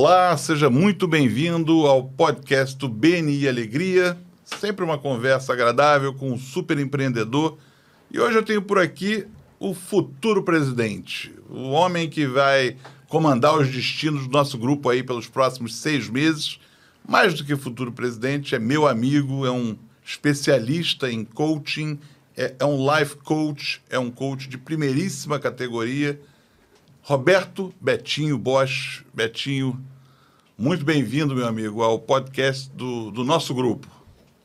Olá, seja muito bem-vindo ao podcast do BNI Alegria. Sempre uma conversa agradável com um super empreendedor. E hoje eu tenho por aqui o futuro presidente, o homem que vai comandar os destinos do nosso grupo aí pelos próximos 6 meses. Mais do que futuro presidente, é meu amigo, é um especialista em coaching, é um life coach, é um coach de primeiríssima categoria. Roberto Betinho Bosch. Betinho, muito bem-vindo, meu amigo, ao podcast do nosso grupo.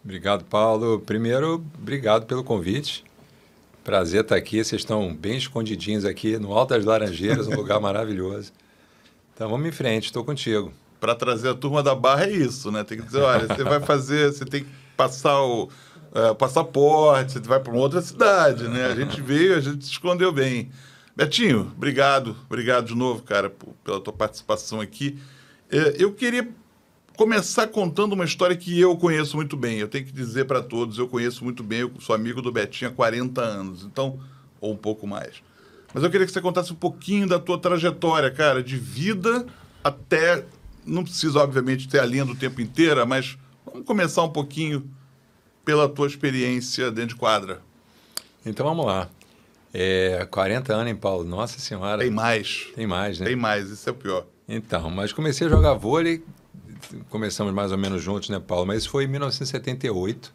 Obrigado, Paulo. Primeiro, obrigado pelo convite. Prazer estar aqui. Vocês estão bem escondidinhos aqui no Alto das Laranjeiras, um lugar maravilhoso. Então, vamos em frente, estou contigo. Para trazer a turma da Barra é isso, né? Tem que dizer, olha, você tem que passar o passaporte, você vai para uma outra cidade, né? A gente veio, a gente se escondeu bem. Betinho, obrigado de novo, cara, pela tua participação aqui. Eu queria começar contando uma história que eu conheço muito bem. Eu tenho que dizer para todos, eu conheço muito bem, eu sou amigo do Betinho há 40 anos, então, ou um pouco mais. Mas eu queria que você contasse um pouquinho da tua trajetória, cara, de vida até... Não precisa, obviamente, ter a linha do tempo inteira, mas vamos começar um pouquinho pela tua experiência dentro de quadra. Então, vamos lá. 40 anos, hein, Paulo? Nossa Senhora. Tem mais. Tem mais, né? Tem mais, isso é o pior. Então, mas comecei a jogar vôlei, começamos mais ou menos juntos, né, Paulo? Mas isso foi em 1978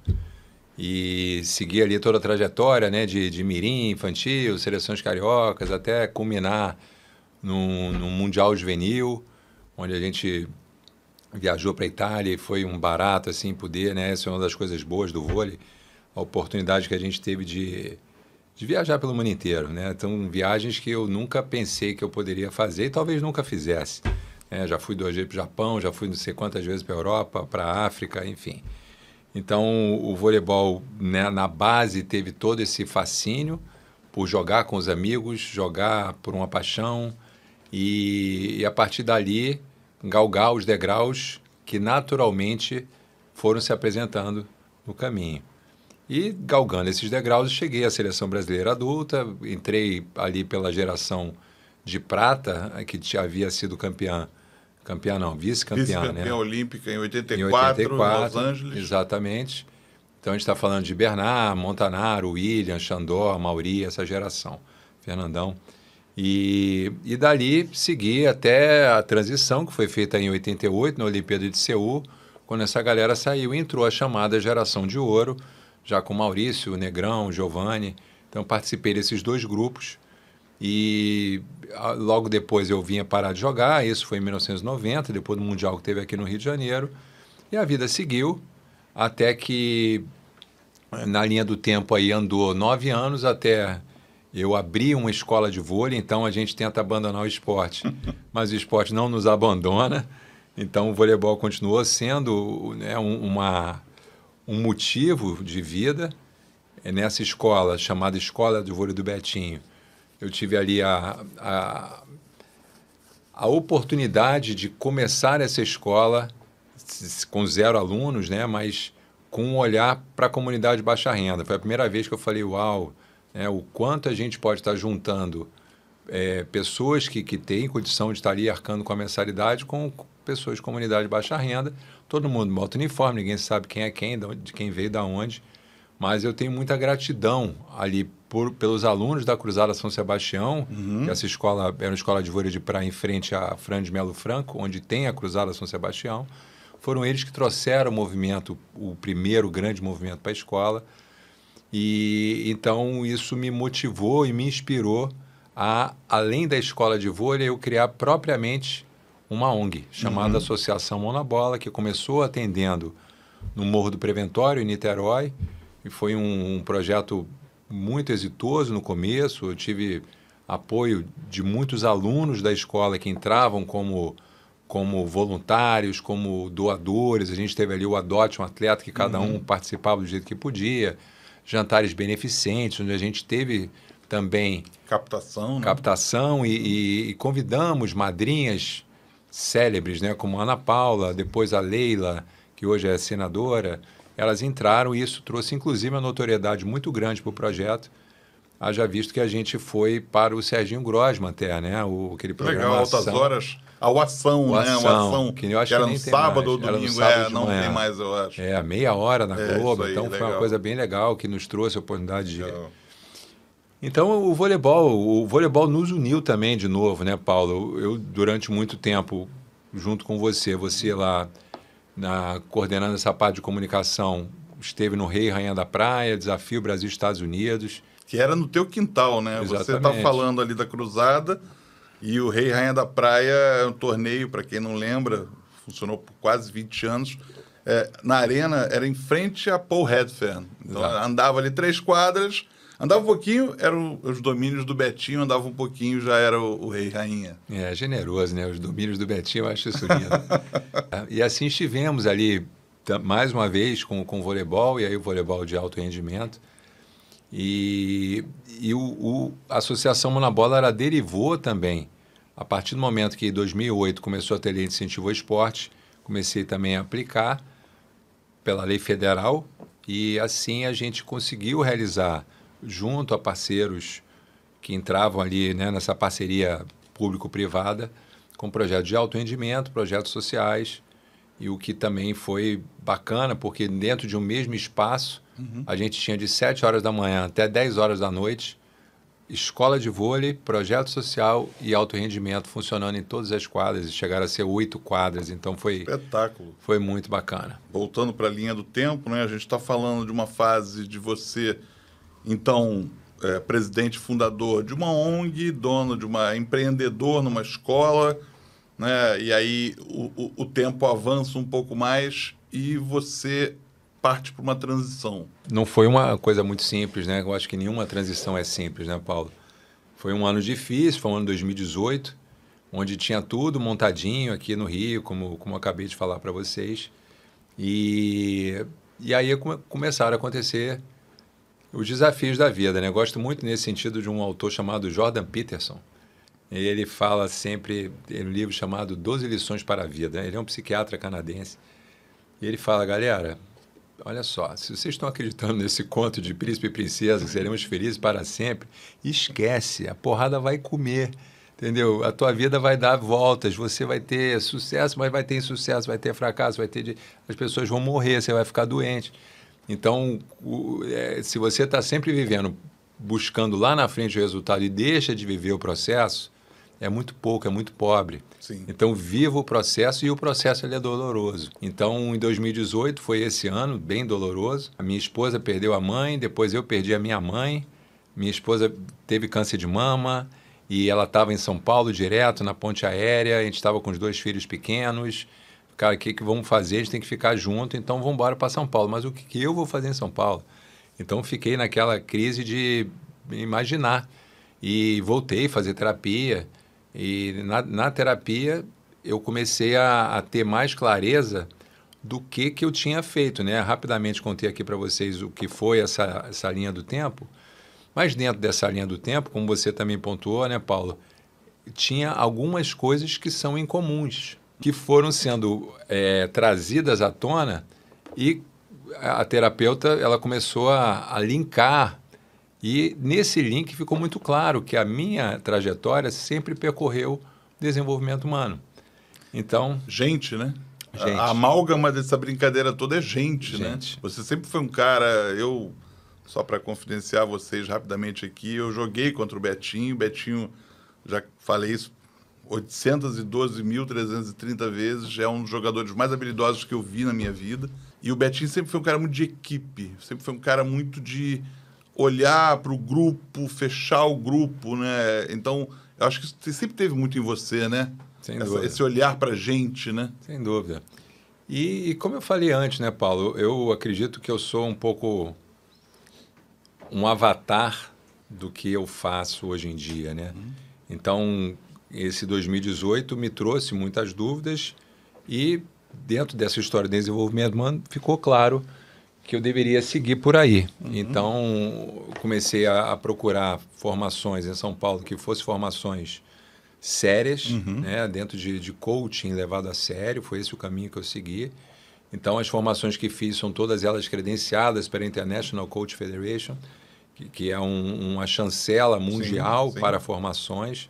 e segui ali toda a trajetória, né, de mirim, infantil, seleções cariocas, até culminar num Mundial Juvenil, onde a gente viajou para a Itália e foi um barato, assim, poder, né? Essa é uma das coisas boas do vôlei, a oportunidade que a gente teve de viajar pelo mundo inteiro, né? Então, viagens que eu nunca pensei que eu poderia fazer e talvez nunca fizesse. Já fui 2 vezes para o Japão, já fui não sei quantas vezes para a Europa, para a África, enfim. Então, o voleibol, né, na base teve todo esse fascínio por jogar com os amigos, jogar por uma paixão e a partir dali galgar os degraus que naturalmente foram se apresentando no caminho. E galgando esses degraus, cheguei à seleção brasileira adulta, entrei ali pela geração de prata, que havia sido vice-campeã, né? Olímpica em 84, em Los Angeles. Exatamente. Então a gente está falando de Bernard, Montanaro, William, Chandor, Mauri, essa geração, Fernandão. E dali segui até a transição, que foi feita em 88, na Olimpíada de Seul, quando essa galera saiu e entrou a chamada geração de ouro, já com Maurício, Negrão, Giovanni. Então participei desses 2 grupos e logo depois eu vinha parar de jogar, isso foi em 1990, depois do Mundial que teve aqui no Rio de Janeiro, e a vida seguiu até que na linha do tempo aí andou 9 anos até... Eu abri uma escola de vôlei, então a gente tenta abandonar o esporte, mas o esporte não nos abandona. Então o voleibol continuou sendo, né, um motivo de vida. Nessa escola, chamada Escola de Vôlei do Betinho, eu tive ali a oportunidade de começar essa escola com 0 alunos, né, mas com um olhar para a comunidade de baixa renda. Foi a primeira vez que eu falei, uau, o quanto a gente pode estar juntando pessoas que têm condição de estar ali arcando com a mensalidade com pessoas de comunidade de baixa renda, todo mundo bota uniforme, ninguém sabe quem é quem, de quem veio, de onde, mas eu tenho muita gratidão ali pelos alunos da Cruzada São Sebastião, que essa escola era uma escola de vôlei de praia em frente à Fran de Melo Franco, onde tem a Cruzada São Sebastião. Foram eles que trouxeram o movimento, o primeiro grande movimento para a escola. E então isso me motivou e me inspirou a, além da escola de vôlei, eu criar propriamente uma ONG chamada Associação Mão na Bola, que começou atendendo no Morro do Preventório, em Niterói, e foi um projeto muito exitoso no começo. Eu tive apoio de muitos alunos da escola que entravam como voluntários, como doadores. A gente teve ali o Adote um Atleta, que cada um participava do jeito que podia. Jantares beneficentes, onde a gente teve também captação e convidamos madrinhas célebres, né, como a Ana Paula, depois a Leila, que hoje é senadora. Elas entraram e isso trouxe, inclusive, uma notoriedade muito grande para o projeto. haja visto que a gente foi para o Serginho Grosman até, né? Aquele programa Legal, Altas Horas. O Ação, né? O Ação, que eu acho que era que no nem tem sábado ou mais. Era no domingo, sábado de não manhã. tem mais, eu acho. Meia hora na Globo, isso aí, então foi legal. uma coisa bem legal que nos trouxe a oportunidade de... Legal. Então o voleibol nos uniu também de novo, né, Paulo? Eu durante muito tempo, junto com você lá coordenando essa parte de comunicação, esteve no Rei e Rainha da Praia, Desafio Brasil-Estados Unidos. Que era no teu quintal, né? Exatamente. Você está falando ali da Cruzada e o Rei e Rainha da Praia é um torneio, para quem não lembra, funcionou por quase 20 anos. Na arena era em frente a Paul Redfern. Então andava ali 3 quadras, andava um pouquinho, eram os domínios do Betinho, andava um pouquinho, já era o Rei e Rainha. Generoso, né? Os domínios do Betinho, eu acho isso lindo. E assim estivemos ali, mais uma vez, com o voleibol, e aí o voleibol de alto rendimento. E a Associação Mão na Bola ela derivou também. A partir do momento que em 2008 começou a ter lei de incentivo ao esporte, comecei também a aplicar pela lei federal e assim a gente conseguiu realizar, junto a parceiros que entravam ali, né, nessa parceria público-privada, com projetos de alto rendimento, projetos sociais, e o que também foi bacana, porque dentro de um mesmo espaço, a gente tinha de 7 horas da manhã até 10 horas da noite, escola de vôlei, projeto social e alto rendimento funcionando em todas as quadras, e chegaram a ser 8 quadras, então foi... Espetáculo. Foi muito bacana. Voltando para a linha do tempo, né? A gente está falando de uma fase de você, então, presidente fundador de uma ONG, dono de empreendedor numa escola, né? E aí o tempo avança um pouco mais e você parte para uma transição. Não foi uma coisa muito simples, né? Eu acho que nenhuma transição é simples, né, Paulo? Foi um ano difícil, foi um ano 2018, onde tinha tudo montadinho aqui no Rio, como eu acabei de falar para vocês. E aí começaram a acontecer os desafios da vida, né? Eu gosto muito nesse sentido de um autor chamado Jordan Peterson. Ele fala sempre, em um livro chamado 12 Lições para a Vida. Ele é um psiquiatra canadense. E ele fala, galera, olha só, se vocês estão acreditando nesse conto de príncipe e princesa, que seremos felizes para sempre, esquece, a porrada vai comer, entendeu? A tua vida vai dar voltas, você vai ter sucesso, mas vai ter insucesso, vai ter fracasso, as pessoas vão morrer, você vai ficar doente. Então, se você está sempre vivendo, buscando lá na frente o resultado e deixa de viver o processo, é muito pouco, é muito pobre. Sim. Então, viva o processo e o processo ele é doloroso. Então, em 2018, foi esse ano bem doloroso. A minha esposa perdeu a mãe, depois eu perdi a minha mãe. Minha esposa teve câncer de mama e ela estava em São Paulo direto, na ponte aérea. A gente estava com os 2 filhos pequenos. Cara, o que vamos fazer? A gente tem que ficar junto, então vamos embora para São Paulo. Mas o que eu vou fazer em São Paulo? Então, fiquei naquela crise de imaginar. E voltei a fazer terapia. E na terapia eu comecei a ter mais clareza do que eu tinha feito, né? Rapidamente contei aqui para vocês o que foi essa linha do tempo, mas dentro dessa linha do tempo, como você também pontuou, né, Paulo, tinha algumas coisas que são incomuns, que foram sendo trazidas à tona e a terapeuta ela começou a linkar. E nesse link ficou muito claro que a minha trajetória sempre percorreu desenvolvimento humano. Então... Gente, né? Gente. A amálgama dessa brincadeira toda é gente, né? Você sempre foi um cara... Só para confidenciar vocês rapidamente aqui, eu joguei contra o Betinho. O Betinho, já falei isso 812.330 vezes, é um dos jogadores mais habilidosos que eu vi na minha vida. E o Betinho sempre foi um cara muito de equipe, sempre foi um cara muito de... olhar para o grupo, fechar o grupo, né? Então, eu acho que isso sempre teve muito em você, né? Sem dúvida. Esse olhar para a gente, né? Sem dúvida. E como eu falei antes, né, Paulo? Eu acredito que eu sou um pouco um avatar do que eu faço hoje em dia, né? Então, esse 2018 me trouxe muitas dúvidas e dentro dessa história de desenvolvimento humano ficou claro que eu deveria seguir por aí. Então, comecei a procurar formações em São Paulo que fossem formações sérias, né, dentro de coaching levado a sério, foi esse o caminho que eu segui. Então, as formações que fiz são todas elas credenciadas pela International Coach Federation, que é uma chancela mundial sim. para formações.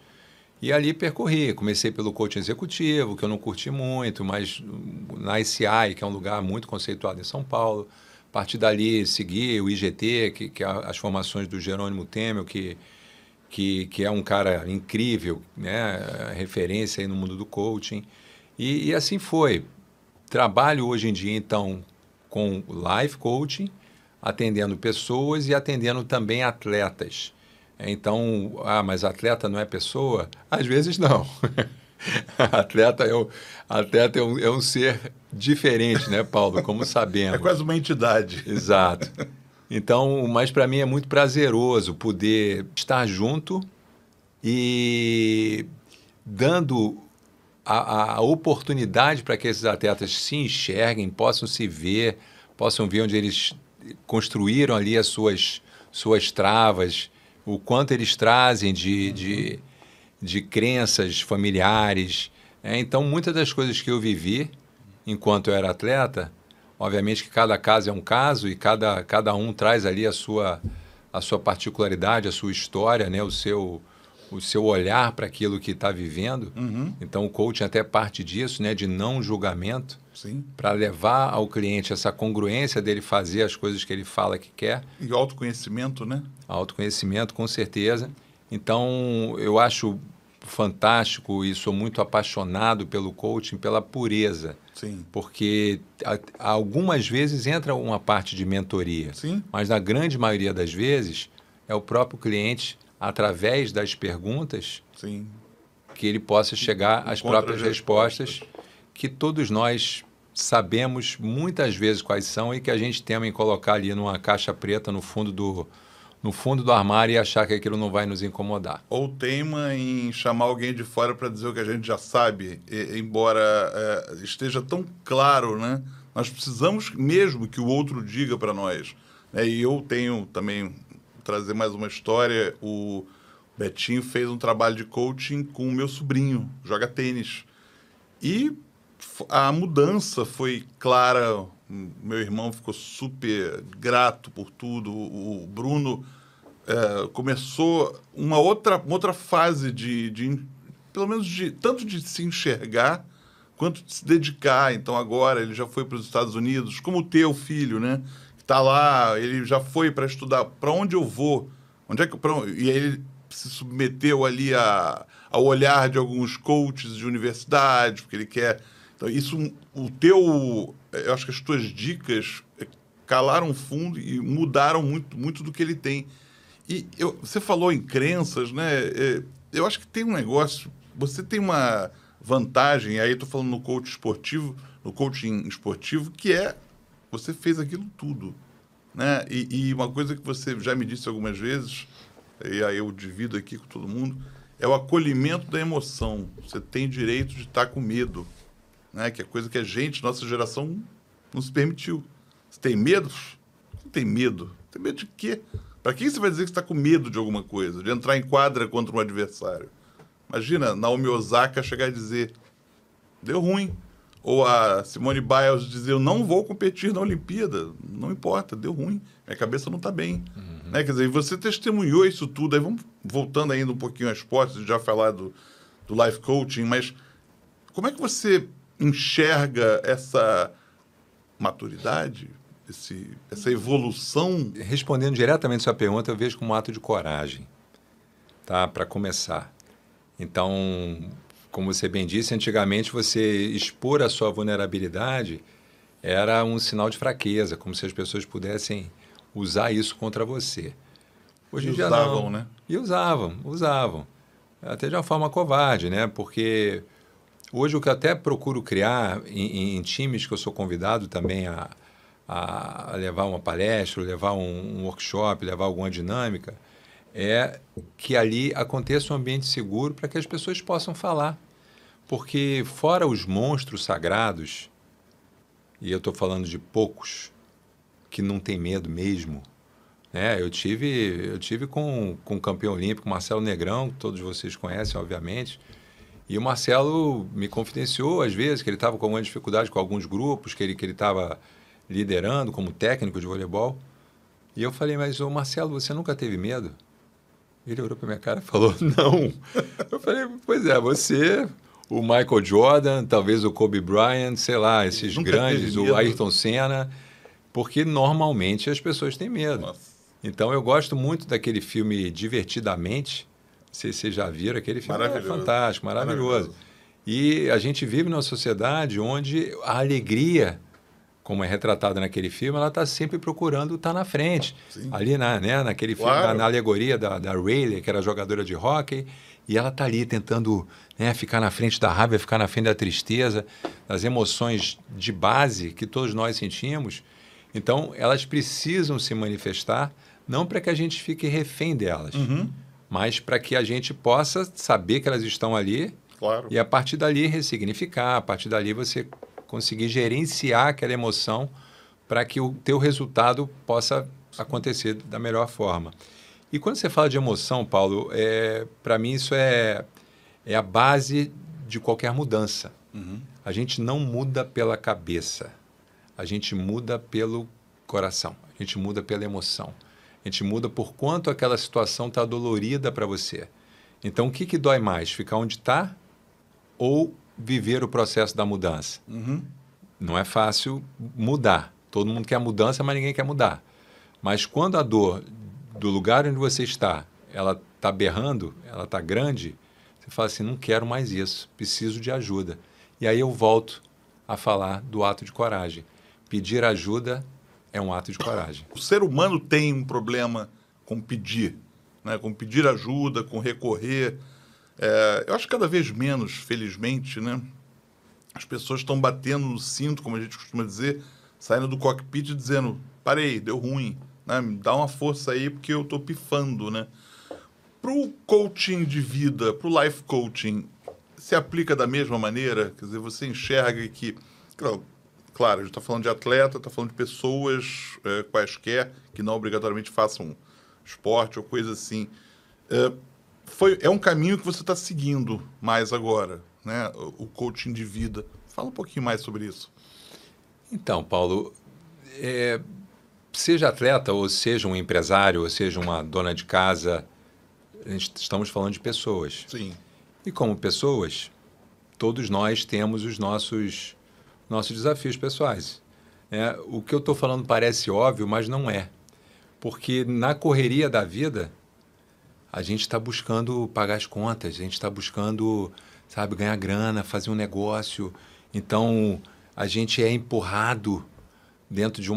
E ali percorri. Comecei pelo coaching executivo, que eu não curti muito, mas na ICI, que é um lugar muito conceituado em São Paulo. A partir dali, segui o IGT, que é as formações do Jerônimo Temel, que é um cara incrível, né? Referência aí no mundo do coaching. E assim foi. Trabalho hoje em dia, então, com life coaching, atendendo pessoas e atendendo também atletas. Então, mas atleta não é pessoa? Às vezes não. Atleta é um ser diferente, né, Paulo? Como sabemos. É quase uma entidade. Exato. Então, mas para mim é muito prazeroso poder estar junto e dando a oportunidade para que esses atletas se enxerguem, possam se ver, possam ver onde eles construíram ali as suas travas, o quanto eles trazem de crenças familiares. Então, muitas das coisas que eu vivi enquanto eu era atleta, obviamente que cada caso é um caso e cada um traz ali a sua particularidade, a sua história, né? o seu olhar para aquilo que está vivendo. Então, o coaching até parte disso, né? De não julgamento, para levar ao cliente essa congruência dele fazer as coisas que ele fala que quer. E autoconhecimento, né? Autoconhecimento, com certeza. Então, eu acho fantástico e sou muito apaixonado pelo coaching, pela pureza. Sim. Porque algumas vezes entra uma parte de mentoria, Sim. mas na grande maioria das vezes é o próprio cliente, através das perguntas, Sim. que ele possa chegar às próprias respostas que todos nós sabemos muitas vezes quais são e que a gente tema em colocar ali numa caixa preta no fundo do armário e achar que aquilo não vai nos incomodar. Ou teima em chamar alguém de fora para dizer o que a gente já sabe, embora esteja tão claro, né? Nós precisamos mesmo que o outro diga para nós. E eu tenho também, trazer mais uma história, o Betinho fez um trabalho de coaching com o meu sobrinho, joga tênis. E a mudança foi clara. Meu irmão ficou super grato por tudo. O Bruno começou uma outra fase pelo menos tanto de se enxergar quanto de se dedicar. Então agora ele já foi para os Estados Unidos, como o teu filho, né? Está lá, ele já foi para estudar. Para onde eu vou? E aí ele se submeteu ali ao olhar de alguns coaches de universidade, porque ele quer. Então, eu acho que as tuas dicas calaram fundo e mudaram muito, muito do que ele tem. E você falou em crenças, né? Eu acho que tem um negócio, você tem uma vantagem, aí estou falando no coaching esportivo, que você fez aquilo tudo, né? E uma coisa que você já me disse algumas vezes, e aí eu divido aqui com todo mundo, é o acolhimento da emoção. Você tem direito de estar com medo, né? Que é coisa que nossa geração, não se permitiu. Você tem medo? Não tem medo. Tem medo de quê? Para quem você vai dizer que você está com medo de alguma coisa? De entrar em quadra contra um adversário? Imagina Naomi Osaka chegar e dizer, deu ruim. Ou a Simone Biles dizer, eu não vou competir na Olimpíada. Não importa, deu ruim. Minha cabeça não está bem. Né? Quer dizer, você testemunhou isso tudo. Aí vamos voltando ainda um pouquinho ao esporte, já falar do life coaching, mas como é que você enxerga essa maturidade, essa evolução? Respondendo diretamente a sua pergunta, eu vejo como um ato de coragem, tá? Para começar. Então, como você bem disse, antigamente você expor a sua vulnerabilidade era um sinal de fraqueza, como se as pessoas pudessem usar isso contra você. Hoje em dia não. Né? E usavam. Até de uma forma covarde, né? Porque hoje o que eu até procuro criar em times que eu sou convidado também a levar uma palestra, levar um workshop, levar alguma dinâmica, é que ali aconteça um ambiente seguro para que as pessoas possam falar. Porque fora os monstros sagrados, e eu estou falando de poucos que não tem medo mesmo, né? Eu tive com o campeão olímpico Marcelo Negrão, que todos vocês conhecem, obviamente, e o Marcelo me confidenciou, às vezes, que ele estava com alguma dificuldade com alguns grupos que ele estava liderando como técnico de voleibol. E eu falei, mas ô Marcelo, você nunca teve medo? Ele olhou para minha cara e falou, não. Eu falei, pois é, você, o Michael Jordan, talvez o Kobe Bryant, sei lá, esses Nunca grandes, teve o medo? Ayrton Senna, porque normalmente as pessoas têm medo. Nossa. Então eu gosto muito daquele filme Divertidamente. Não sei se vocês já viram, aquele filme é Maravilhoso. fantástico, maravilhoso. E a gente vive numa sociedade onde a alegria, como é retratada naquele filme, ela está sempre procurando estar na frente. Sim. Ali naquele filme, Claro. na alegoria da Rayleigh, que era jogadora de hóquei, e ela está ali tentando, né, ficar na frente da raiva, ficar na frente da tristeza, das emoções de base que todos nós sentimos. Então, elas precisam se manifestar, não para que a gente fique refém delas, mas para que a gente possa saber que elas estão ali Claro. e, a partir dali, ressignificar, a partir dali você conseguir gerenciar aquela emoção para que o teu resultado possa acontecer da melhor forma. E quando você fala de emoção, Paulo, para mim isso é a base de qualquer mudança. A gente não muda pela cabeça, a gente muda pelo coração, a gente muda pela emoção. A gente muda por quanto aquela situação está dolorida para você. Então, o que dói mais? Ficar onde está ou viver o processo da mudança? Não é fácil mudar. Todo mundo quer mudança, mas ninguém quer mudar. Mas quando a dor do lugar onde você está, ela está berrando, ela está grande, você fala assim, não quero mais isso, preciso de ajuda. E aí eu volto a falar do ato de coragem. Pedir ajuda é um ato de coragem. O ser humano tem um problema com pedir, né? Com pedir ajuda, com recorrer. Eu acho que cada vez menos, felizmente, né? As pessoas estão batendo no cinto, como a gente costuma dizer, saindo do cockpit e dizendo, parei, deu ruim, né? Me dá uma força aí porque eu estou pifando, né? Para o coaching de vida, para o life coaching, se aplica da mesma maneira? Quer dizer, você enxerga que... Claro, a gente está falando de atleta, está falando de pessoas quaisquer que não obrigatoriamente façam esporte ou coisa assim. É um caminho que você está seguindo mais agora, né? O coaching de vida. Fala um pouquinho mais sobre isso. Então, Paulo, seja atleta, ou seja um empresário, ou seja uma dona de casa, estamos falando de pessoas. Sim. E como pessoas, todos nós temos os nossos desafios pessoais. O que eu estou falando parece óbvio, mas não é. Porque na correria da vida, a gente está buscando pagar as contas, a gente está buscando, sabe, ganhar grana, fazer um negócio. Então, a gente é empurrado dentro de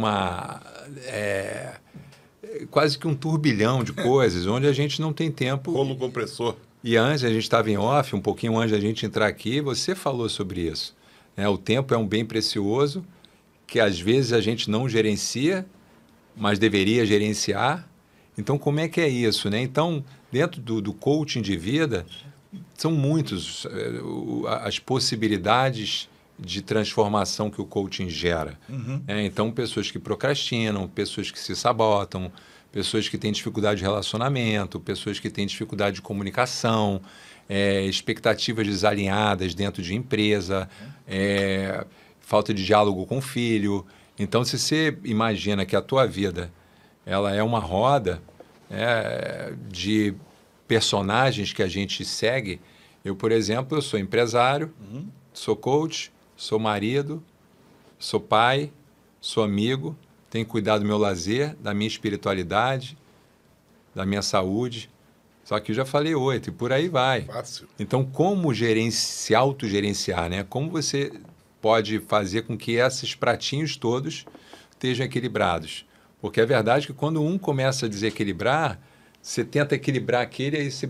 quase que um turbilhão de coisas, onde a gente não tem tempo. Rolo compressor. E antes, a gente estava em off, um pouquinho antes da gente entrar aqui, você falou sobre isso. O tempo é um bem precioso que às vezes a gente não gerencia, mas deveria gerenciar. Então, como é que é isso, né? Então, dentro do coaching de vida, são muitas as possibilidades de transformação que o coaching gera. Então, pessoas que procrastinam, pessoas que se sabotam, pessoas que têm dificuldade de relacionamento, pessoas que têm dificuldade de comunicação, expectativas desalinhadas dentro de empresa, falta de diálogo com o filho. Então, se você imagina que a tua vida ela é uma roda de personagens que a gente segue, eu, por exemplo, eu sou empresário, sou coach, sou marido, sou pai, sou amigo, tenho cuidado do meu lazer, da minha espiritualidade, da minha saúde. Só que eu já falei 8 e por aí vai. Fácil. Então, como se autogerenciar, né? Como você pode fazer com que esses pratinhos todos estejam equilibrados? Porque é verdade que quando um começa a desequilibrar, você tenta equilibrar aquele, aí você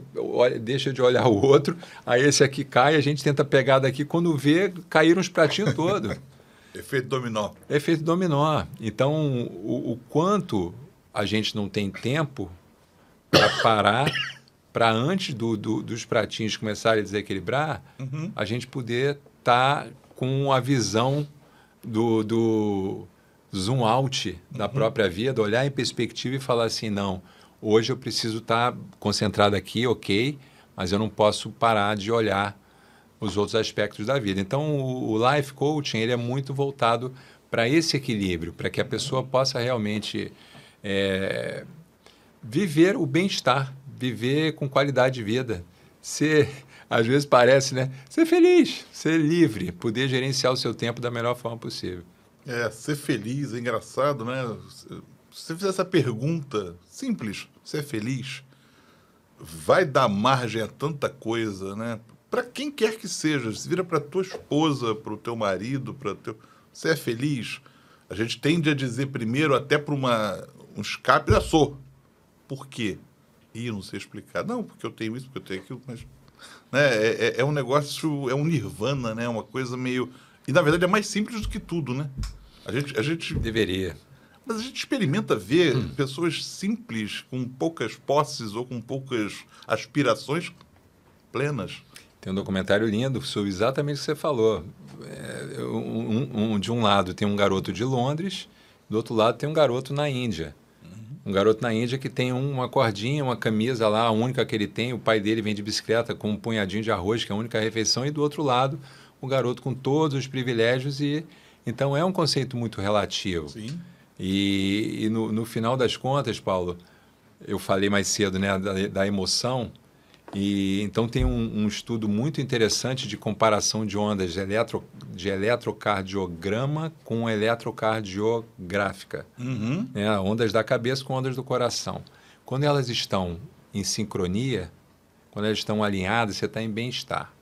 deixa de olhar o outro, aí esse aqui cai, a gente tenta pegar daqui, quando vê, caíram os pratinhos todos. Efeito dominó. Efeito dominó. Então, o quanto a gente não tem tempo para parar, para antes dos pratinhos começarem a desequilibrar, a gente poder estar com a visão do zoom out da própria vida, olhar em perspectiva e falar assim, não, hoje eu preciso estar concentrado aqui, ok, mas eu não posso parar de olhar os outros aspectos da vida. Então, o life coaching ele é muito voltado para esse equilíbrio, para que a pessoa possa realmente Viver o bem-estar, viver com qualidade de vida. Ser, às vezes parece, né? Ser feliz, ser livre, poder gerenciar o seu tempo da melhor forma possível. Ser feliz é engraçado, né? Se você fizer essa pergunta simples, ser feliz, vai dar margem a tanta coisa, né? Para quem quer que seja, se vira para tua esposa, para o teu marido, para teu... Você é feliz? A gente tende a dizer primeiro, até para um escape, já sou. Por quê? Não sei explicar. Não, porque eu tenho isso, porque eu tenho aquilo, mas... Né? É um negócio, é um nirvana, né? Uma coisa meio... E, na verdade, é mais simples do que tudo, né? A gente... Deveria. Mas a gente experimenta ver pessoas simples, com poucas posses ou com poucas aspirações plenas. Tem um documentário lindo sobre exatamente o que você falou. De um lado tem um garoto de Londres, do outro lado tem um garoto na Índia. Um garoto na Índia que tem uma cordinha, uma camisa lá, a única que ele tem. O pai dele vem de bicicleta com um punhadinho de arroz, que é a única refeição. E do outro lado, o garoto com todos os privilégios. Então, é um conceito muito relativo. Sim. E no final das contas, Paulo, eu falei mais cedo, né, da emoção. E então tem um estudo muito interessante de comparação de ondas de eletrocardiograma com eletrocardiográfica. Né, ondas da cabeça com ondas do coração. Quando elas estão em sincronia, quando elas estão alinhadas, você está em bem-estar.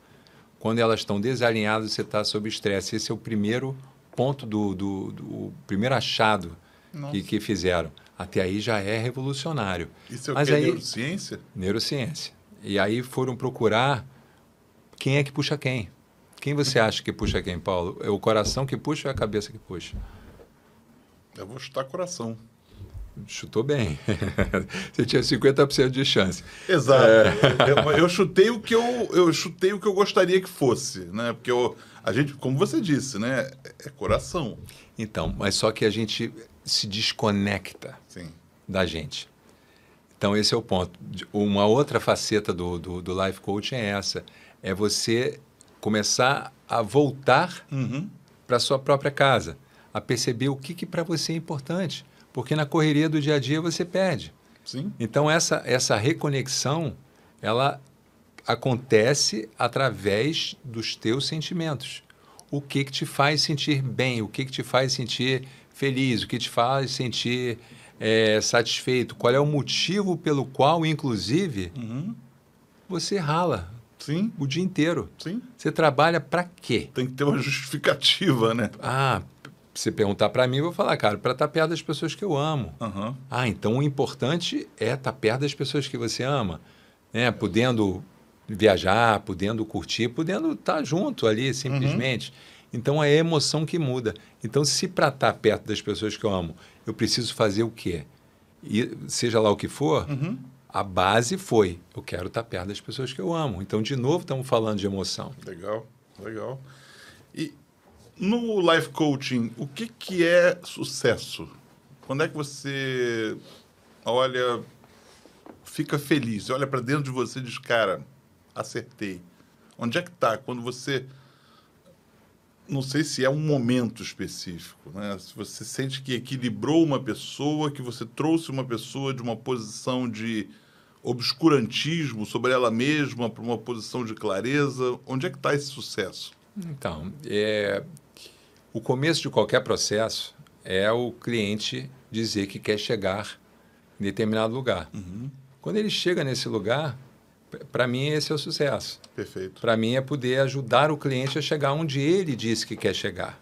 Quando elas estão desalinhadas, você está sob estresse. Esse é o primeiro ponto o primeiro achado que fizeram. Até aí já é revolucionário. Isso é o que? Neurociência? Neurociência. E aí foram procurar quem é que puxa quem. Quem você acha que puxa quem, Paulo? É o coração que puxa ou é a cabeça que puxa? Eu vou chutar coração. Chutou bem. Você tinha 50% de chance. Exato. Eu chutei o que eu gostaria que fosse, né? Porque a gente, como você disse, né? É coração. Então, mas só que a gente se desconecta da gente. Então, esse é o ponto. Uma outra faceta do Life Coaching é essa. É você começar a voltar para a sua própria casa, a perceber o que para você é importante. Porque na correria do dia a dia você perde. Sim. Então, essa reconexão, ela acontece através dos teus sentimentos. O que te faz sentir bem, o que te faz sentir feliz, o que te faz sentir satisfeito, qual é o motivo pelo qual, inclusive, você rala o dia inteiro. Sim. Você trabalha para quê? Tem que ter uma justificativa, né? Se perguntar para mim, eu vou falar, cara, para estar perto das pessoas que eu amo. Então o importante é estar perto das pessoas que você ama, né? Podendo viajar, podendo curtir, podendo estar junto ali, simplesmente. Então, é a emoção que muda. Então, se para estar perto das pessoas que eu amo, eu preciso fazer o quê? E seja lá o que for, a base foi, eu quero estar perto das pessoas que eu amo. Então, de novo, estamos falando de emoção. Legal, legal. E no Life Coaching, o que é sucesso? Quando é que você olha, fica feliz, olha para dentro de você e diz, cara, acertei. Onde é que está? Quando você... Não sei se é um momento específico, né? Se você sente que equilibrou uma pessoa, que você trouxe uma pessoa de uma posição de obscurantismo sobre ela mesma para uma posição de clareza, onde é que está esse sucesso? Então, o começo de qualquer processo é o cliente dizer que quer chegar em determinado lugar. Quando ele chega nesse lugar, para mim esse é o sucesso. Perfeito. Para mim é poder ajudar o cliente a chegar onde ele disse que quer chegar.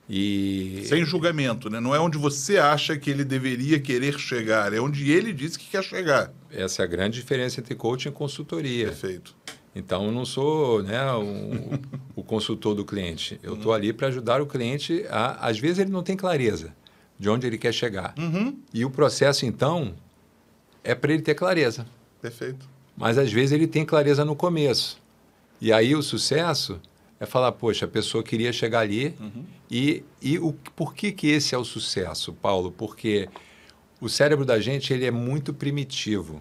Sem julgamento, né? Não é onde você acha que ele deveria querer chegar, é onde ele disse que quer chegar. Essa é a grande diferença entre coaching e consultoria. Perfeito. Então, eu não sou, né, o consultor do cliente. Eu estou ali para ajudar o cliente a... Às vezes ele não tem clareza de onde ele quer chegar. E o processo, então, é para ele ter clareza. Perfeito. Mas, às vezes, ele tem clareza no começo. E aí, o sucesso é falar, poxa, a pessoa queria chegar ali. Por que esse é o sucesso, Paulo? Porque o cérebro da gente ele é muito primitivo.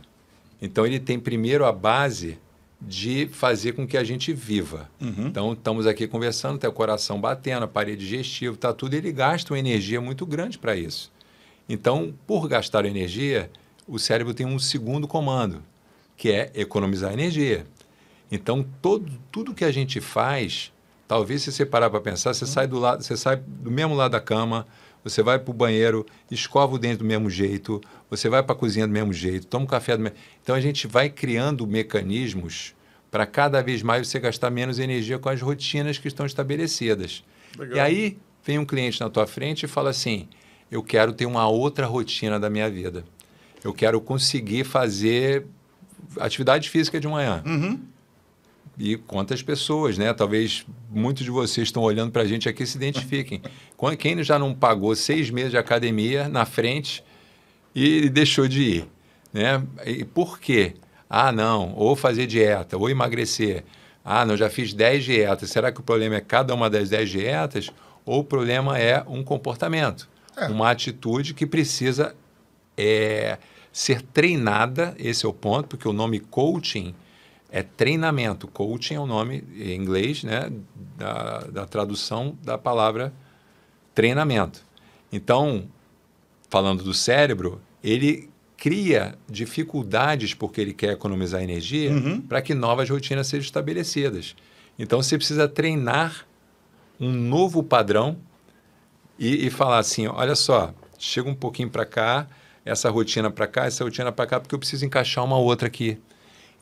Então, ele tem primeiro a base de fazer com que a gente viva. Então, estamos aqui conversando, tem o coração batendo, a parede digestiva, está tudo. Ele gasta uma energia muito grande para isso. Então, por gastar energia, o cérebro tem um segundo comando, que é economizar energia. Então, tudo que a gente faz, talvez se você parar para pensar, você sai do mesmo lado da cama, você vai para o banheiro, escova o dente do mesmo jeito, você vai para a cozinha do mesmo jeito, toma um café do mesmo... Então, a gente vai criando mecanismos para cada vez mais você gastar menos energia com as rotinas que estão estabelecidas. Legal. E aí, vem um cliente na tua frente e fala assim, eu quero ter uma outra rotina da minha vida. Eu quero conseguir fazer atividade física de manhã. E quantas pessoas, né? Talvez muitos de vocês estão olhando para a gente aqui se identifiquem. Quem já não pagou 6 meses de academia na frente e deixou de ir? Né? E por quê? Ah, não, ou fazer dieta, ou emagrecer. Ah, não, já fiz 10 dietas. Será que o problema é cada uma das 10 dietas? Ou o problema é um comportamento, uma atitude que precisa ser treinada, esse é o ponto, porque o nome coaching é treinamento. Coaching é o nome em inglês, né, da tradução da palavra treinamento. Então, falando do cérebro, ele cria dificuldades porque ele quer economizar energia para que novas rotinas sejam estabelecidas. Então, você precisa treinar um novo padrão e falar assim, olha só, chega um pouquinho para cá, essa rotina para cá, essa rotina para cá, porque eu preciso encaixar uma outra aqui.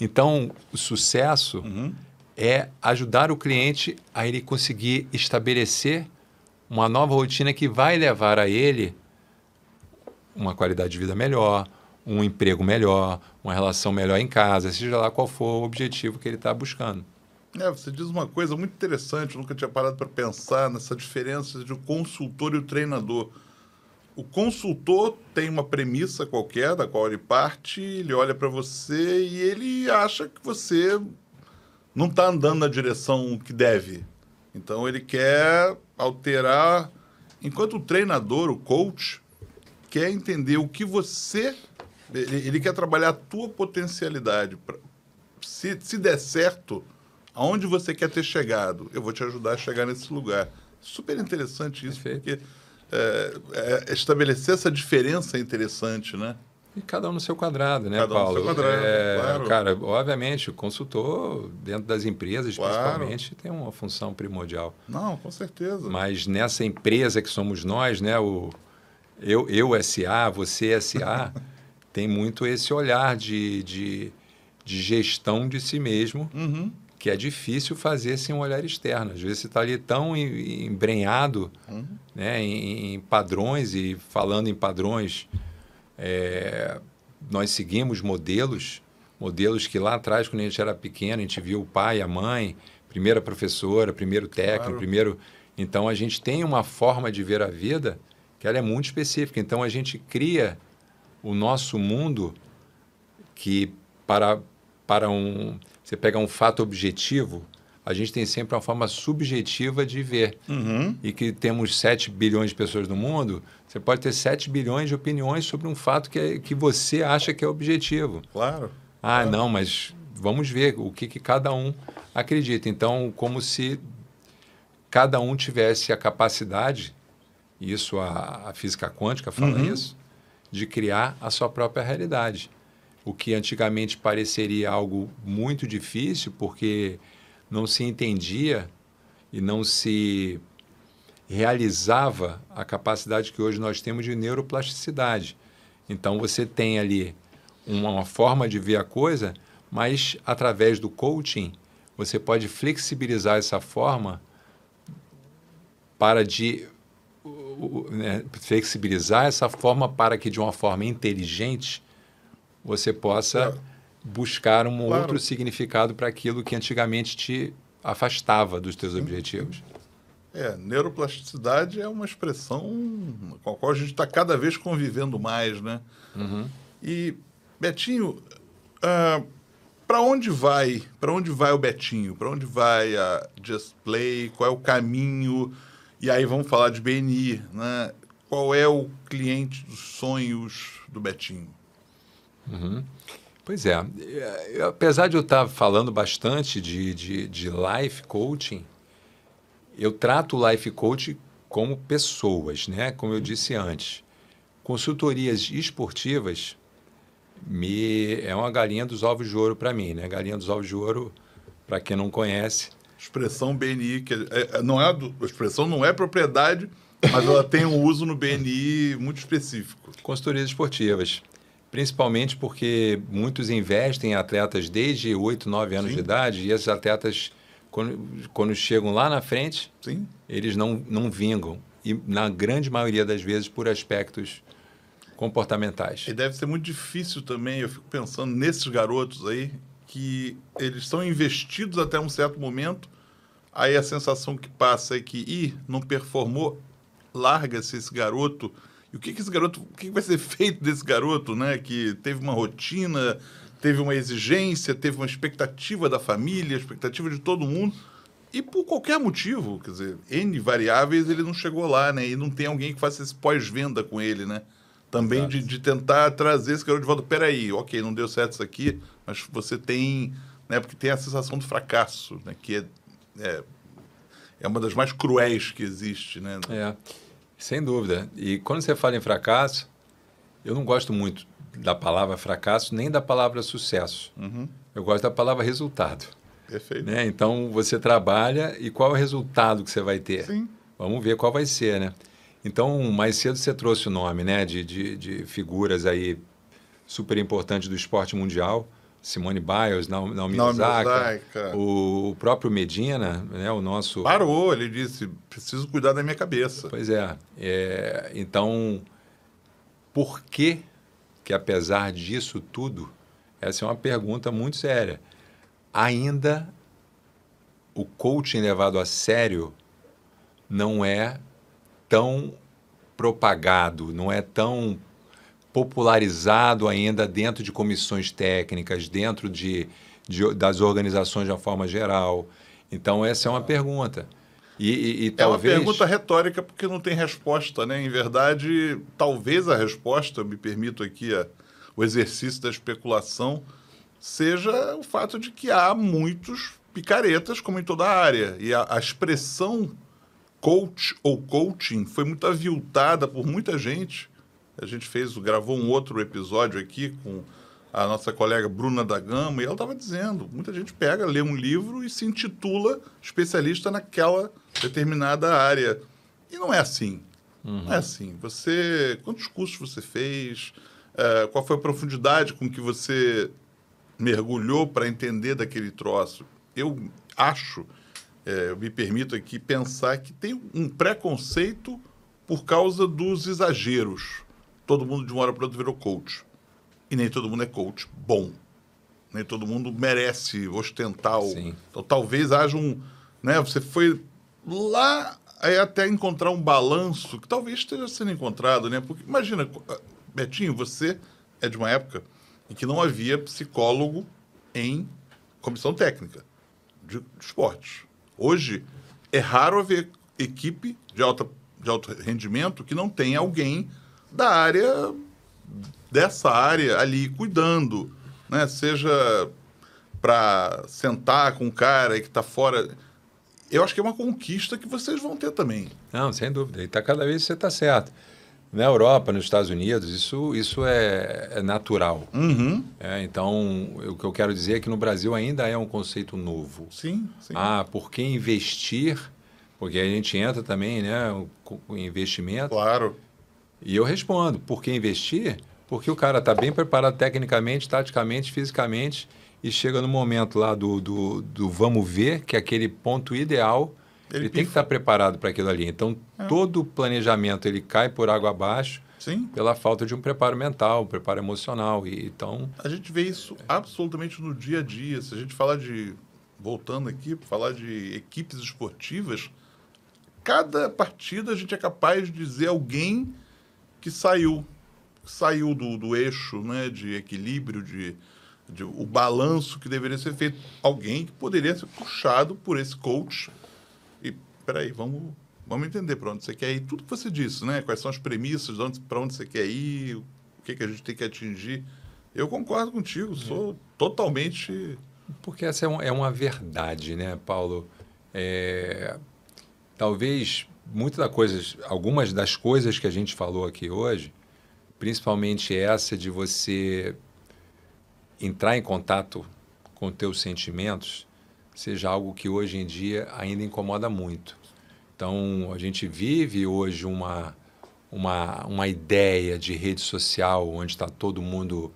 Então, o sucesso é ajudar o cliente a ele conseguir estabelecer uma nova rotina que vai levar a ele uma qualidade de vida melhor, um emprego melhor, uma relação melhor em casa, seja lá qual for o objetivo que ele está buscando. Você diz uma coisa muito interessante, eu nunca tinha parado para pensar nessa diferença entre o consultor e o treinador. O consultor tem uma premissa qualquer, da qual ele parte, ele olha para você e ele acha que você não está andando na direção que deve. Então, ele quer alterar. Enquanto o treinador, o coach, quer entender o que você... Ele quer trabalhar a tua potencialidade. Se der certo, aonde você quer ter chegado, eu vou te ajudar a chegar nesse lugar. Super interessante isso, porque... estabelecer essa diferença é interessante, né? E cada um no seu quadrado, né, cada Paulo? Um no seu quadrado, claro. Cara, obviamente, o consultor, dentro das empresas, principalmente, tem uma função primordial. Não, com certeza. Mas nessa empresa que somos nós, né, eu SA, você SA, tem muito esse olhar de gestão de si mesmo, que é difícil fazer sem um olhar externo. Às vezes você está ali tão embrenhado né, em padrões e falando em padrões, nós seguimos modelos que lá atrás, quando a gente era pequeno, a gente viu o pai, a mãe, primeira professora, primeiro técnico, claro. Então, a gente tem uma forma de ver a vida que ela é muito específica. Então, a gente cria o nosso mundo que, você pega um fato objetivo, a gente tem sempre uma forma subjetiva de ver. E que temos 7 bilhões de pessoas no mundo, você pode ter 7 bilhões de opiniões sobre um fato que você acha que é objetivo. Claro. Claro. Não, mas vamos ver o que cada um acredita. Então, como se cada um tivesse a capacidade, isso a física quântica fala isso, de criar a sua própria realidade. O que antigamente pareceria algo muito difícil, porque não se entendia e não se realizava a capacidade que hoje nós temos de neuroplasticidade. Então, você tem ali uma forma de ver a coisa, mas, através do coaching, você pode flexibilizar essa forma para flexibilizar essa forma para que, de uma forma inteligente, você possa buscar um outro significado para aquilo que antigamente te afastava dos teus objetivos. Neuroplasticidade é uma expressão com a qual a gente está cada vez convivendo mais, né? E, Betinho, para onde vai o Betinho? Para onde vai a Just Play? Qual é o caminho? E aí vamos falar de BNI, né? Qual é o cliente dos sonhos do Betinho? Pois é. Apesar de eu estar falando bastante de life coaching, eu trato o life coaching como pessoas, né? Como eu disse antes. Consultorias esportivas é uma galinha dos ovos de ouro para mim, né? Galinha dos ovos de ouro, para quem não conhece. Expressão BNI, que a expressão não é propriedade, mas ela tem um uso no BNI muito específico. Consultorias esportivas, principalmente porque muitos investem em atletas desde 8, 9 anos Sim. de idade e esses atletas, quando chegam lá na frente, Sim. eles não vingam. E na grande maioria das vezes por aspectos comportamentais. E deve ser muito difícil também, eu fico pensando nesses garotos aí, que eles são investidos até um certo momento, aí a sensação que passa é que, não performou, larga-se esse garoto. E o que vai ser feito desse garoto, né? Que teve uma rotina, teve uma exigência, teve uma expectativa da família, expectativa de todo mundo, e por qualquer motivo, quer dizer, N variáveis, ele não chegou lá, né? E não tem alguém que faça esse pós-venda com ele, né? Também de tentar trazer esse garoto de volta. Peraí, ok, não deu certo isso aqui, mas você tem... Né? Porque tem a sensação do fracasso, né? Que é uma das mais cruéis que existe, né? Sem dúvida. E quando você fala em fracasso, eu não gosto muito da palavra fracasso, nem da palavra sucesso. Uhum. Eu gosto da palavra resultado. Perfeito. Né? Então, você trabalha e qual é o resultado que você vai ter? Sim. Vamos ver qual vai ser, né? Então, mais cedo você trouxe o nome, né, de figuras aí super importantes do esporte mundial. Simone Biles, Naomi Osaka, o próprio Medina, né, o nosso... Parou, ele disse, preciso cuidar da minha cabeça. Pois então, por que apesar disso tudo, essa é uma pergunta muito séria, ainda o coaching levado a sério não é tão propagado, não é tão popularizado ainda dentro de comissões técnicas, dentro das organizações de uma forma geral. Então, essa é uma pergunta. E talvez... É uma pergunta retórica porque não tem resposta, né? Em verdade, talvez a resposta, eu me permito aqui o exercício da especulação, seja o fato de que há muitos picaretas, como em toda a área. E a expressão coach ou coaching foi muito aviltada por muita gente. A gente gravou um outro episódio aqui com a nossa colega Bruna da Gama, e ela estava dizendo, muita gente lê um livro e se intitula especialista naquela determinada área. E não é assim. Uhum. Não é assim. Quantos cursos você fez? Qual foi a profundidade com que você mergulhou para entender daquele troço? Eu acho, eu me permito aqui pensar que tem um preconceito por causa dos exageros. Todo mundo de uma hora para outra virou coach. E nem todo mundo é coach bom. Nem todo mundo merece ostentar. Então, talvez haja né, você foi lá até encontrar um balanço que talvez esteja sendo encontrado, né? Porque, imagina, Betinho, você é de uma época em que não havia psicólogo em comissão técnica de esportes. Hoje, é raro haver equipe de alto rendimento que não tenha alguém da área, dessa área ali, cuidando, né? Seja para sentar com um cara que está fora. Eu acho que é uma conquista que vocês vão ter também. Não, sem dúvida. E cada vez você está certo. Na Europa, nos Estados Unidos, isso é natural. Uhum. Então, o que eu quero dizer é que no Brasil ainda é um conceito novo. Sim. Por que investir? Porque a gente entra também, né, com investimento. Claro. E eu respondo, por que investir? Porque o cara está bem preparado tecnicamente, taticamente, fisicamente, e chega no momento lá do vamos ver, que é aquele ponto ideal, ele tem que estar preparado para aquilo ali. Então, todo o planejamento ele cai por água abaixo. Sim. Pela falta de um preparo mental, um preparo emocional. Então, a gente vê isso absolutamente no dia a dia. Se a gente falar voltando aqui, falar de equipes esportivas, cada partida a gente é capaz de dizer alguém que saiu do eixo, né, de equilíbrio, o balanço que deveria ser feito. Alguém que poderia ser puxado por esse coach. E, peraí, vamos entender para onde você quer ir. Tudo que você disse, né? Quais são as premissas, para onde você quer ir, o que a gente tem que atingir. Eu concordo contigo, sou totalmente... Porque essa é uma verdade, né, Paulo? Talvez algumas das coisas que a gente falou aqui hoje principalmente essa de você entrar em contato com teus sentimentos, seja algo que hoje em dia ainda incomoda muito. Então, a gente vive hoje uma ideia de rede social onde está todo mundo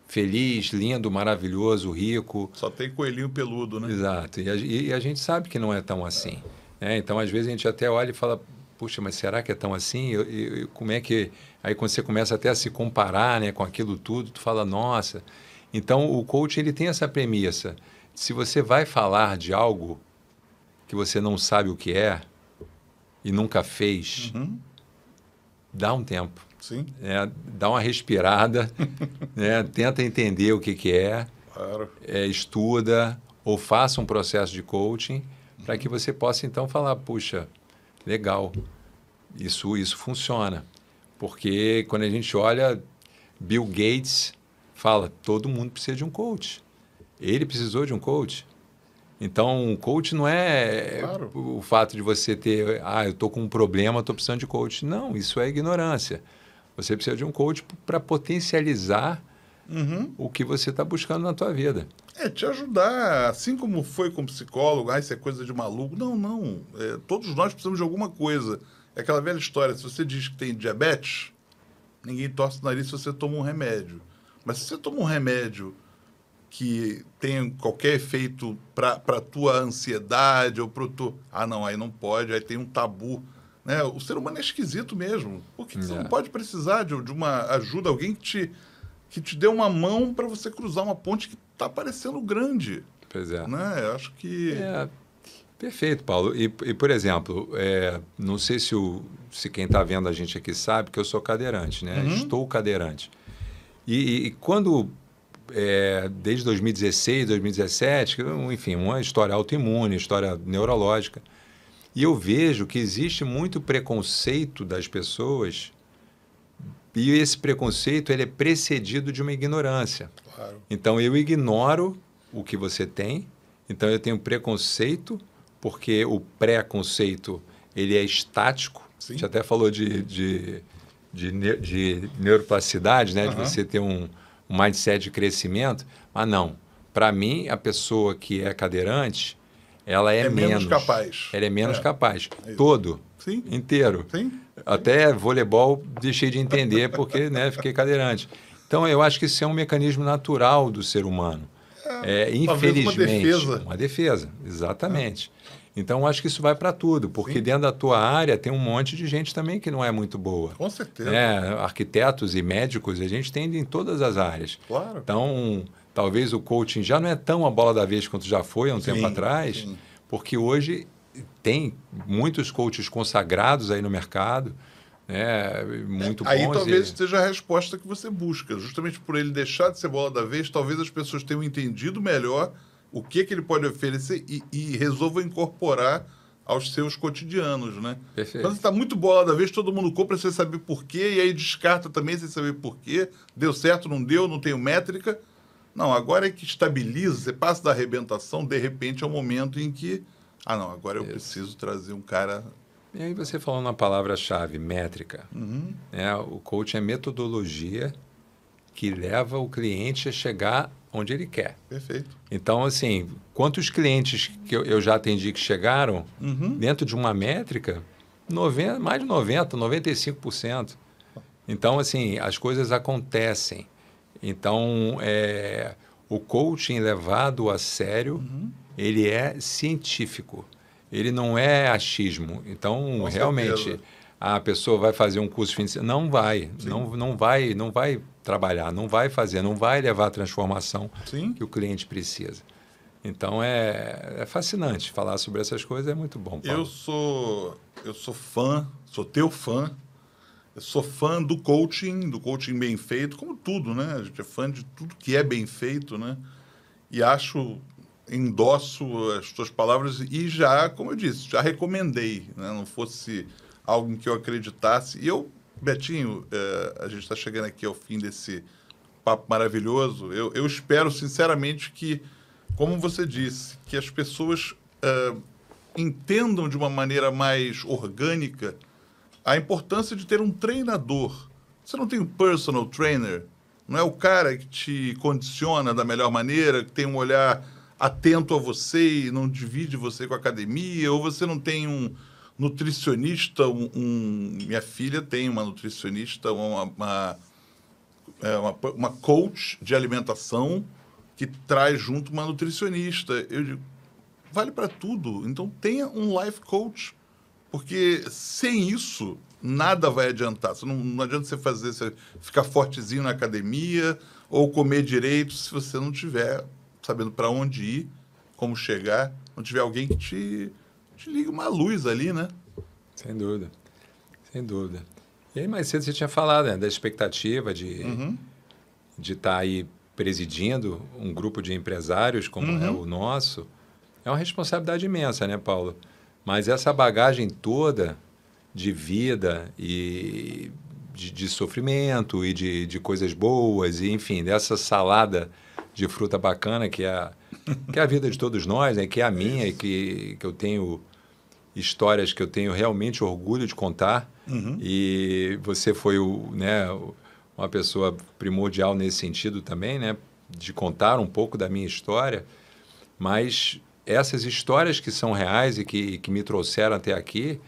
feliz, lindo, maravilhoso, rico. Só tem coelhinho peludo, né? Exato. E a gente sabe que não é tão assim. Né? Então, às vezes, a gente até olha e fala, puxa, mas será que é tão assim? E como é que... Aí, quando você começa até a se comparar, né, com aquilo tudo, tu fala, nossa... Então, o coach ele tem essa premissa. Se você vai falar de algo que você não sabe o que é e nunca fez, dá um tempo. Sim. Dá uma respirada, né? Tenta entender o que é, Claro. Estuda ou faça um processo de coaching para que você possa, então, falar, puxa, legal, isso funciona. Porque quando a gente olha, Bill Gates... fala, todo mundo precisa de um coach. Ele precisou de um coach. Então, um coach não é claro. O fato de você ter, eu estou com um problema, estou precisando de coach. Não, isso é ignorância. Você precisa de um coach para potencializar o que você está buscando na tua vida. Te ajudar, assim como foi com psicólogo, isso é coisa de maluco. Não. Todos nós precisamos de alguma coisa. É aquela velha história, se você diz que tem diabetes, ninguém torce o nariz se você toma um remédio. Mas se você toma um remédio que tem qualquer efeito para a tua ansiedade ou para o teu... não, aí não pode, aí tem um tabu. Né? O ser humano é esquisito mesmo. Porque você não pode precisar de uma ajuda, alguém que te dê uma mão para você cruzar uma ponte que está parecendo grande. Pois é. Né? Eu acho que... Perfeito, Paulo. E por exemplo, não sei se quem está vendo a gente aqui sabe que eu sou cadeirante, né? Estou cadeirante. E quando, desde 2016, 2017, enfim, uma história autoimune, história neurológica, e eu vejo que existe muito preconceito das pessoas e esse preconceito ele é precedido de uma ignorância. Claro. Então, eu ignoro o que você tem, então eu tenho preconceito, porque o preconceito ele é estático. Sim. A gente até falou de neuroplasticidade, né? De você ter um mindset de crescimento. Mas não. Para mim, a pessoa que é cadeirante, ela é menos capaz. Ela é menos capaz. É Todo. Sim. Inteiro. Sim. Até voleibol deixei de entender porque fiquei cadeirante. Então, eu acho que isso é um mecanismo natural do ser humano. Infelizmente. Uma defesa, exatamente. Então, eu acho que isso vai para tudo, porque dentro da tua área tem um monte de gente também que não é muito boa. Com certeza. Arquitetos e médicos, a gente tem em todas as áreas. Claro. Então, talvez o coaching já não é tão a bola da vez quanto já foi há um tempo atrás, porque hoje tem muitos coaches consagrados aí no mercado, muito bons. Aí talvez seja a resposta que você busca. Justamente por ele deixar de ser bola da vez, talvez as pessoas tenham entendido melhor o que ele pode oferecer e resolva incorporar aos seus cotidianos, né? Perfeito. Quando você está muito bola da vez, todo mundo compra sem saber por quê, e aí descarta também sem saber por quê. Deu certo, não deu, não tenho métrica. Não, agora é que estabiliza, você passa da arrebentação, de repente é o momento em que... agora eu preciso trazer um cara... E aí você falou na palavra-chave, métrica. O coaching é metodologia que leva o cliente a chegar onde ele quer. Perfeito. Então, assim, quantos clientes que eu já atendi que chegaram dentro de uma métrica? Mais de 90%, 95%. Então, assim, as coisas acontecem. Então, o coaching levado a sério, ele é científico. Ele não é achismo. Então, Com realmente, certeza. a pessoa vai fazer um curso de fim de semana. Não vai. Não vai trabalhar, não vai fazer, não vai levar a transformação que o cliente precisa. Então, é fascinante. Falar sobre essas coisas é muito bom, Paulo. Eu sou fã, sou teu fã. Eu sou fã do coaching bem feito, como tudo, né? A gente é fã de tudo que é bem feito, né? E endosso as tuas palavras e já, como eu disse, já recomendei, né? Não fosse algo em que eu acreditasse. E eu, Betinho, a gente está chegando aqui ao fim desse papo maravilhoso. Eu espero, sinceramente, que, como você disse, que as pessoas entendam de uma maneira mais orgânica a importância de ter um treinador Você não tem um personal trainer? Não é o cara que te condiciona da melhor maneira, que tem um olhar atento a você e não divide você com a academia? Ou você não tem um nutricionista? Minha filha tem uma nutricionista, uma coach de alimentação que traz junto uma nutricionista. Eu digo, vale para tudo. Então tenha um life coach, porque sem isso nada vai adiantar. Não adianta você ficar fortezinho na academia ou comer direito se você não tiver sabendo para onde ir, como chegar, não tiver alguém que te ligue uma luz ali, né? Sem dúvida, sem dúvida. E aí mais cedo você tinha falado, né, da expectativa de estar aí presidindo um grupo de empresários como é o nosso. É uma responsabilidade imensa, né, Paulo? Mas essa bagagem toda de vida e de sofrimento e de coisas boas, e enfim, dessa salada de fruta bacana que é a vida de todos nós, né, que é a minha e que eu tenho histórias que eu tenho realmente orgulho de contar. E você foi uma pessoa primordial nesse sentido também, né, de contar um pouco da minha história, mas essas histórias que são reais e que me trouxeram até aqui,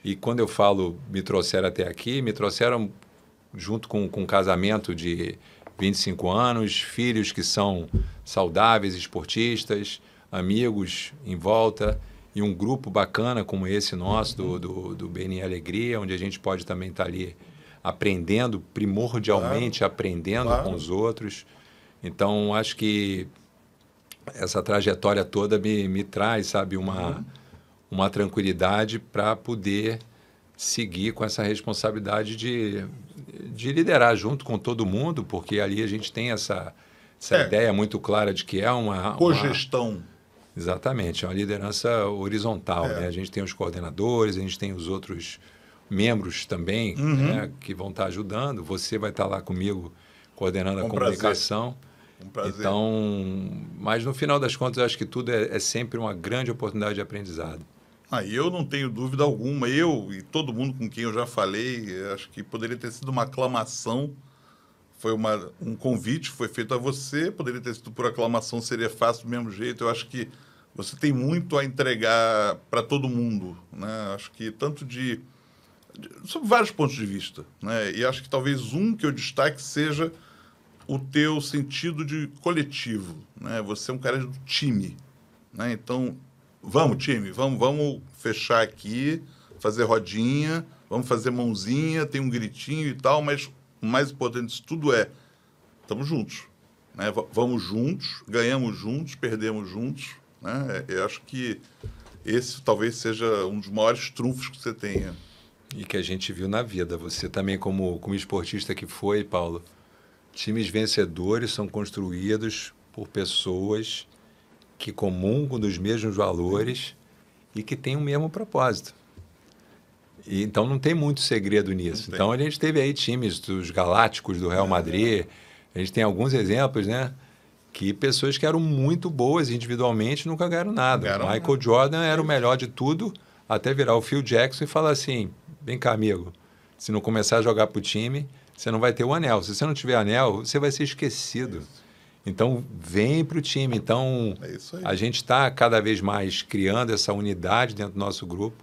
e quando eu falo me trouxeram até aqui, me trouxeram junto com um casamento de 25 anos, filhos que são saudáveis, esportistas, amigos em volta, e um grupo bacana como esse nosso, do BNI Alegria, onde a gente pode também estar ali aprendendo, primordialmente aprendendo com os outros. Então, acho que essa trajetória toda me traz, sabe, uma tranquilidade para poder seguir com essa responsabilidade de liderar junto com todo mundo, porque ali a gente tem essa ideia muito clara de que é uma cogestão. Exatamente, é uma liderança horizontal. Né? A gente tem os coordenadores, a gente tem os outros membros também, né, que vão estar ajudando. Você vai estar lá comigo coordenando a comunicação. Um prazer. Então, mas no final das contas, eu acho que tudo é sempre uma grande oportunidade de aprendizado. Eu não tenho dúvida alguma. Eu e todo mundo com quem eu já falei, acho que poderia ter sido uma aclamação. Foi um convite, foi feito a você. Poderia ter sido por aclamação, seria fácil do mesmo jeito. Eu acho que você tem muito a entregar para todo mundo, né? Acho que tanto sob vários pontos de vista, né? E acho que talvez um que eu destaque seja o teu sentido de coletivo, né? Você é um cara do time, né? Então, vamos, time, vamos fechar aqui, fazer rodinha, vamos fazer mãozinha, tem um gritinho e tal, mas o mais importante disso tudo estamos juntos, né? Vamos juntos, ganhamos juntos, perdemos juntos, né? Eu acho que esse talvez seja um dos maiores trunfos que você tenha. E que a gente viu na vida. Você também, como esportista que foi, Paulo, times vencedores são construídos por pessoas que comungam dos mesmos valores e que têm o mesmo propósito. E, então, não tem muito segredo nisso. Então, a gente teve aí times dos Galácticos, do Real Madrid. A gente tem alguns exemplos, né? Que pessoas que eram muito boas individualmente nunca ganharam nada. Michael Jordan era o melhor de tudo, até virar o Phil Jackson e falar assim, vem cá, amigo, se não começar a jogar para o time, você não vai ter o anel. Se você não tiver anel, você vai ser esquecido. Então, vem para o time. Então, a gente está cada vez mais criando essa unidade dentro do nosso grupo.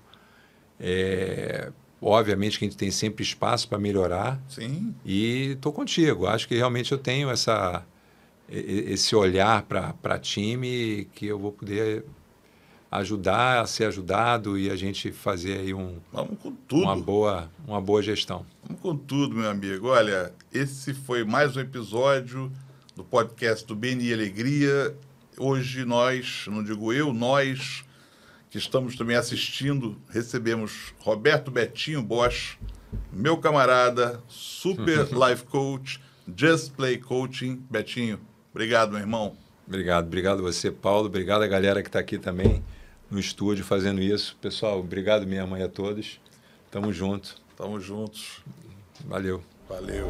Obviamente que a gente tem sempre espaço para melhorar. Sim. E estou contigo. Acho que realmente eu tenho esse olhar para time que eu vou poder ajudar a ser ajudado e a gente fazer aí Vamos com tudo. uma boa gestão. Vamos com tudo, meu amigo. Olha, esse foi mais um episódio do podcast do BNI Alegria. Hoje nós, não digo eu, nós que estamos também assistindo, recebemos Roberto Betinho Bosch, meu camarada, super life coach, Just Play Coaching. Betinho, obrigado, meu irmão. Obrigado você, Paulo. Obrigado a galera que está aqui também no estúdio fazendo isso. Pessoal, obrigado mesmo aí a todos. Tamo junto. Tamo juntos. Valeu. Valeu.